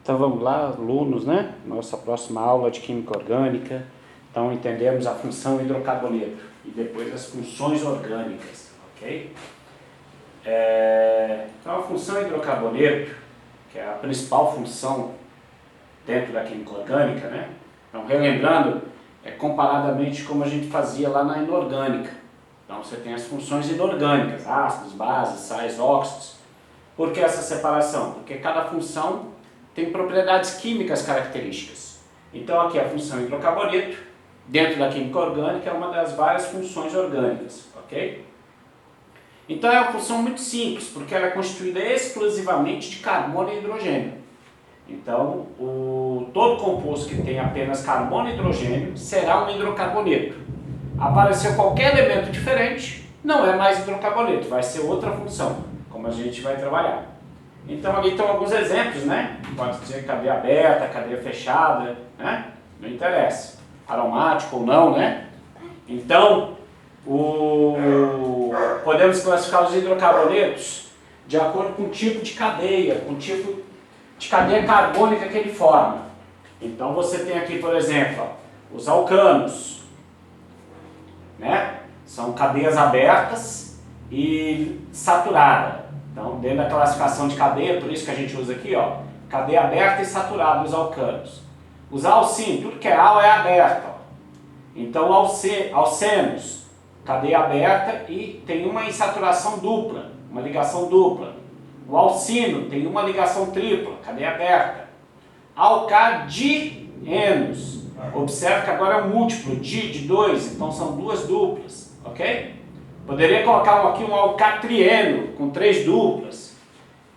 Então vamos lá, alunos, né? Nossa próxima aula de Química Orgânica. Então entendemos a função hidrocarboneto e depois as funções orgânicas, ok? Então a função hidrocarboneto, que é a principal função dentro da Química Orgânica, né? Então relembrando, é comparadamente como a gente fazia lá na inorgânica. Então você tem as funções inorgânicas, ácidos, bases, sais, óxidos. Por que essa separação? Porque cada função tem propriedades químicas características. Então aqui a função hidrocarboneto, dentro da química orgânica, é uma das várias funções orgânicas, ok? Então é uma função muito simples, porque ela é constituída exclusivamente de carbono e hidrogênio. Então, todo composto que tem apenas carbono e hidrogênio será um hidrocarboneto. Apareceu qualquer elemento diferente, não é mais hidrocarboneto, vai ser outra função, como a gente vai trabalhar. Então ali estão alguns exemplos, né? Pode dizer cadeia aberta, cadeia fechada, né? Não interessa. Aromático ou não, né? Então, podemos classificar os hidrocarbonetos de acordo com o tipo de cadeia, com o tipo de cadeia carbônica que ele forma. Então você tem aqui, por exemplo, ó, os alcanos, né? São cadeias abertas e saturadas. Então, dentro da classificação de cadeia, por isso que a gente usa aqui, ó, cadeia aberta e saturada dos alcanos. Os alcínicos, tudo que é al é aberto. Ó. Então, alcenos, cadeia aberta e tem uma insaturação dupla, uma ligação dupla. O alcino tem uma ligação tripla, cadeia aberta. Alcadienos, observe que agora é um múltiplo, de 2, então são duas duplas, ok? Poderia colocar aqui um alcatrieno com 3 duplas,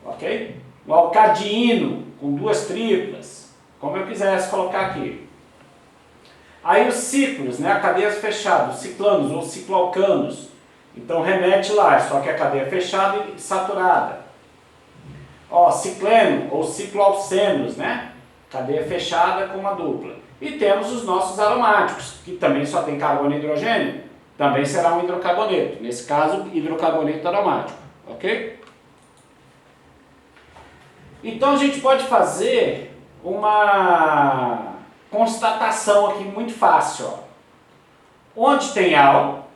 ok? Um alcadiino com 2 triplas, como eu quisesse colocar aqui. Aí os ciclos, né? A cadeia fechada, os ciclanos ou cicloalcanos. Então remete lá, só que a cadeia fechada e saturada. Ó, cicleno ou cicloalcenos, né? Cadeia fechada com uma dupla. E temos os nossos aromáticos, que também só tem carbono e hidrogênio. Também será um hidrocarboneto, nesse caso, hidrocarboneto aromático, ok? Então a gente pode fazer uma constatação aqui muito fácil, ó. Onde tem al,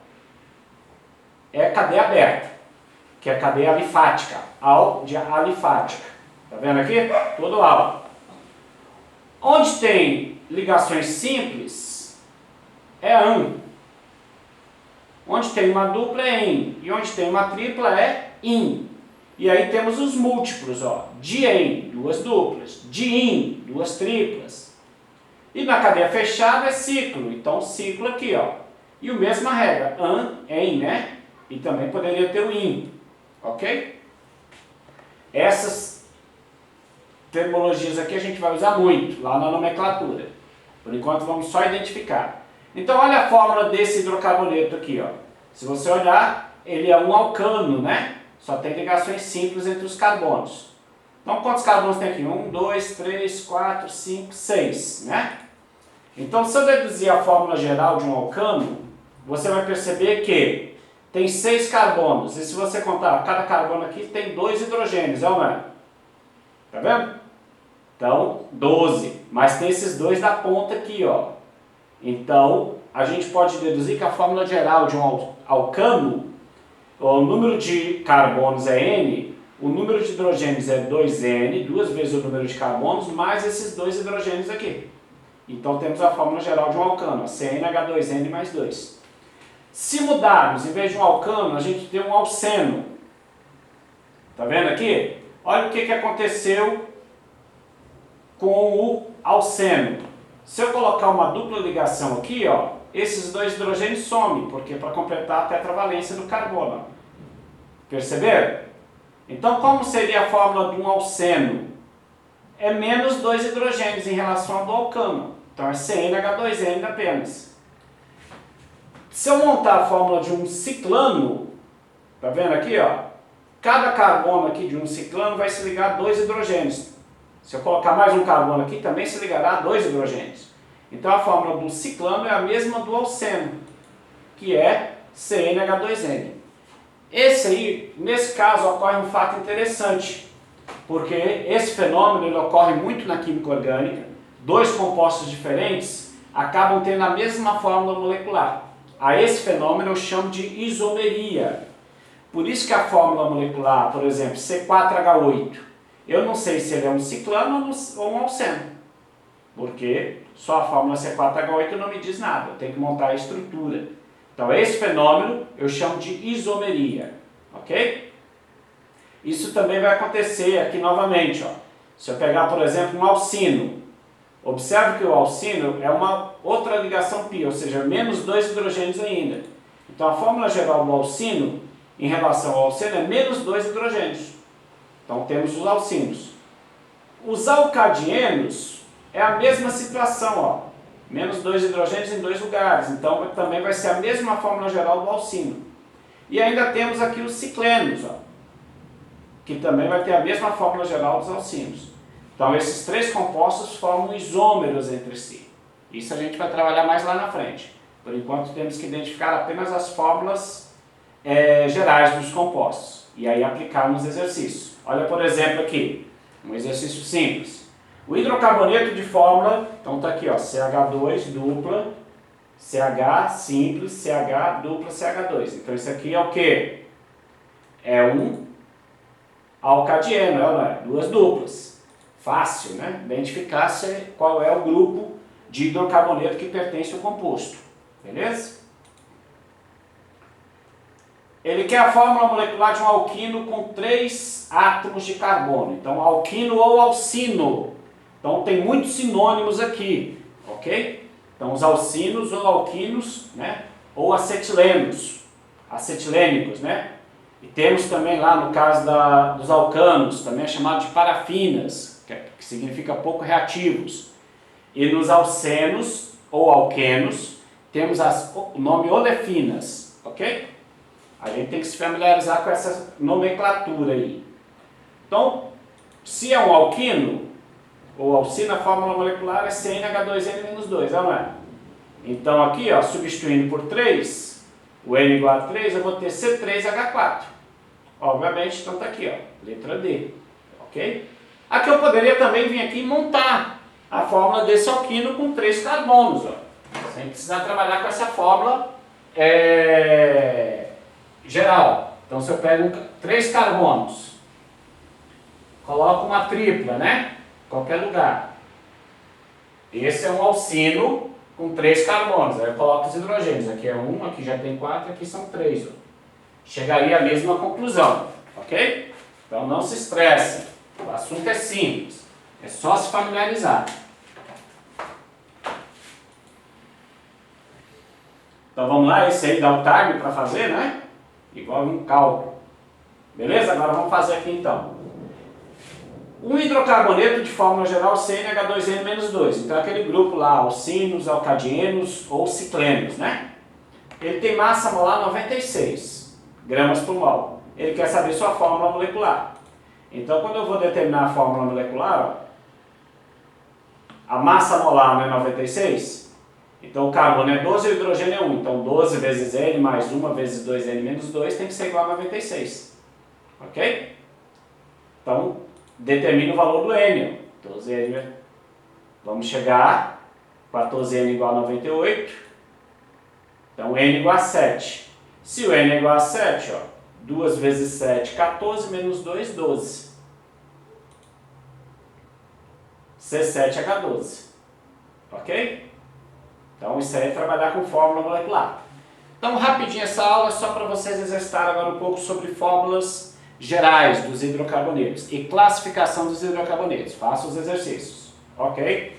é cadeia aberta, que é a cadeia alifática, al de alifática. Tá vendo aqui? Todo al. Onde tem ligações simples, é an. Onde tem uma dupla é en, e onde tem uma tripla é in. E aí temos os múltiplos, ó, dien, 2 duplas, din, 2 triplas. E na cadeia fechada é ciclo, então ciclo aqui, ó. E a mesma regra, an, en, né? E também poderia ter o in, ok? Essas terminologias aqui a gente vai usar muito, lá na nomenclatura. Por enquanto vamos só identificar. Então olha a fórmula desse hidrocarboneto aqui, ó. Se você olhar, ele é um alcano, né? Só tem ligações simples entre os carbonos. Então quantos carbonos tem aqui? 1, 2, 3, 4, 5, 6, né? Então se eu deduzir a fórmula geral de um alcano, você vai perceber que tem 6 carbonos. E se você contar, cada carbono aqui tem 2 hidrogênios, é ou não é? Tá vendo? Então, 12. Mas tem esses 2 da ponta aqui, ó. Então, a gente pode deduzir que a fórmula geral de um alcano, o número de carbonos é N, o número de hidrogênios é 2N, 2 vezes o número de carbonos, mais esses 2 hidrogênios aqui. Então, temos a fórmula geral de um alcano, CnH2n mais 2. Se mudarmos, em vez de um alcano, a gente tem um alceno. Tá vendo aqui? Olha o que aconteceu com o alceno. Se eu colocar uma dupla ligação aqui, ó, esses 2 hidrogênios somem, porque para completar a tetravalência do carbono. Perceberam? Então, como seria a fórmula de um alceno? É menos 2 hidrogênios em relação ao do alcano. Então, é CnH2n apenas. Se eu montar a fórmula de um ciclano, tá vendo aqui, ó? Cada carbono aqui de um ciclano vai se ligar a 2 hidrogênios. Se eu colocar mais um carbono aqui, também se ligará a 2 hidrogênios. Então a fórmula do ciclano é a mesma do alceno, que é CnH2n. Esse aí, nesse caso, ocorre um fato interessante, porque esse fenômeno ele ocorre muito na química orgânica. Dois compostos diferentes acabam tendo a mesma fórmula molecular. A esse fenômeno eu chamo de isomeria. Por isso que a fórmula molecular, por exemplo, C4H8, eu não sei se ele é um ciclano ou um alceno, porque só a fórmula C4H8 não me diz nada, eu tenho que montar a estrutura. Então esse fenômeno eu chamo de isomeria, ok? Isso também vai acontecer aqui novamente, ó. Se eu pegar, por exemplo, um alcino, observe que o alcino é uma outra ligação pi, ou seja, menos 2 hidrogênios ainda. Então a fórmula geral do alcino em relação ao alceno é menos 2 hidrogênios. Então temos os alcinos. Os alcadienos é a mesma situação, ó. Menos 2 hidrogênios em 2 lugares. Então também vai ser a mesma fórmula geral do alcino. E ainda temos aqui os ciclenos, ó, que também vai ter a mesma fórmula geral dos alcinos. Então esses três compostos formam isômeros entre si. Isso a gente vai trabalhar mais lá na frente. Por enquanto temos que identificar apenas as fórmulas gerais dos compostos. E aí aplicar nos exercícios. Olha, por exemplo, aqui, um exercício simples. O hidrocarboneto de fórmula, então está aqui, ó, CH2 dupla, CH simples, CH dupla, CH2. Então isso aqui é o quê? É um alcadieno, não é? Duas duplas. Fácil, né? Identificar qual é o grupo de hidrocarboneto que pertence ao composto. Beleza? Ele quer a fórmula molecular de um alquino com 3 átomos de carbono. Então, alquino ou alcino. Então, tem muitos sinônimos aqui, ok? Então, os alcinos ou alquinos, né? Ou acetilenos, acetilênicos, né? E temos também lá, no caso dos alcanos, também é chamado de parafinas, que significa pouco reativos. E nos alcenos ou alquenos, temos o nome olefinas, ok? A gente tem que se familiarizar com essa nomenclatura aí. Então, se é um alquino ou alcino, a fórmula molecular é CnH2n-2, não é? Então aqui, ó, substituindo por 3, o N igual a 3, eu vou ter C3H4. Obviamente, então está aqui, ó, letra D, ok? Aqui eu poderia também vir aqui e montar a fórmula desse alquino com 3 carbonos, ó, sem precisar trabalhar com essa fórmula geral. Então se eu pego 3 carbonos, coloco uma tripla, né? Em qualquer lugar. Esse é um alcino com 3 carbonos. Aí eu coloco os hidrogênios. Aqui é 1, aqui já tem 4, aqui são 3. Ó. Chegaria à mesma conclusão, ok? Então não se estresse. O assunto é simples. É só se familiarizar. Então vamos lá, esse aí dá o time para fazer, né? Igual um cálculo. Beleza? Agora vamos fazer aqui então. Um hidrocarboneto de fórmula geral CnH2n-2. Então aquele grupo lá, alcinos, alcadienos ou ciclenos, né? Ele tem massa molar 96 gramas por mol. Ele quer saber sua fórmula molecular. Então quando eu vou determinar a fórmula molecular, ó, a massa molar não é 96? Então o carbono é 12 e o hidrogênio é 1. Então 12 vezes N mais 1 vezes 2N menos 2 tem que ser igual a 96. Ok? Então determina o valor do N. 12N. Vamos chegar. 14N igual a 98. Então N igual a 7. Se o N é igual a 7, ó, 2 vezes 7, 14, menos 2, 12. C7H12. Ok? Então isso aí é trabalhar com fórmula molecular. Então rapidinho essa aula é só para vocês exercitarem agora um pouco sobre fórmulas gerais dos hidrocarbonetos e classificação dos hidrocarbonetos. Faça os exercícios. Ok?